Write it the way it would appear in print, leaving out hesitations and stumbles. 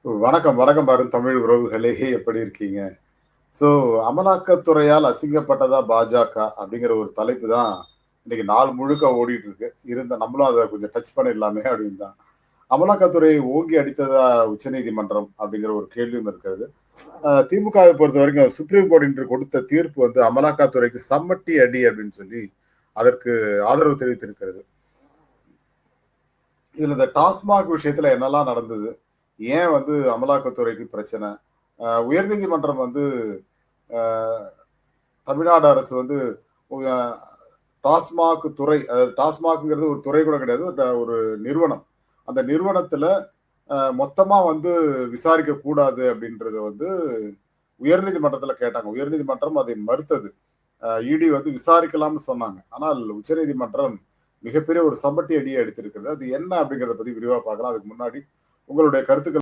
வணக்கம், வணக்கம் பாரும் தமிழ் உறவுகளே! எப்படி இருக்கீங்க? ஸோ அமலாக்கத்துறையால் அசிங்கப்பட்டதா பாஜக அப்படிங்கிற ஒரு தலைப்பு தான் இன்னைக்கு நாள் முழுக்க ஓடிட்டு இருக்கு. நம்மளும் அத கொஞ்சம் டச் பண்ணிடலாமே அப்படின்னு தான். அமலாக்கத்துறையை ஓங்கி அடித்ததா உச்சநீதிமன்றம் அப்படிங்கிற ஒரு கேள்வியும் இருக்கிறது. திமுகவை பொறுத்தவரைக்கும் சுப்ரீம் கோர்ட் இன்று கொடுத்த தீர்ப்பு வந்து அமலாக்கத்துறைக்கு சம்மட்டி அடி அப்படின்னு சொல்லி அதற்கு ஆதரவு தெரிவித்திருக்கிறது. இதுல இந்த டாஸ்மாக் விஷயத்துல என்னெல்லாம் நடந்தது? ஏன் வந்து அமலாக்கத்துறைக்கு பிரச்சனை? உயர்நீதிமன்றம் வந்து அ தமிழ்நாடு அரசு வந்து அ டாஸ்மாக் துறை டாஸ்மாக்ங்கிறது ஒரு துறை கூட கிடையாது. ஒரு நிறுவனம். அந்த நிறுவனத்துல மொத்தமா வந்து விசாரிக்கக் கூடாது அப்படின்றத வந்து உயர்நீதிமன்றத்துல கேட்டாங்க. உயர்நீதிமன்றம் அதை மறுத்தது. இடி வந்து விசாரிக்கலாம்னு சொன்னாங்க. ஆனால் உச்சநீதிமன்றம் மிகப்பெரிய ஒரு சம்பட்டி அடியை அடித்திருக்கிறது. அது என்ன அப்படிங்கிறத பத்தி விரிவா பார்க்கலாம். அதுக்கு முன்னாடி உங்களுடைய கருத்துக்கள்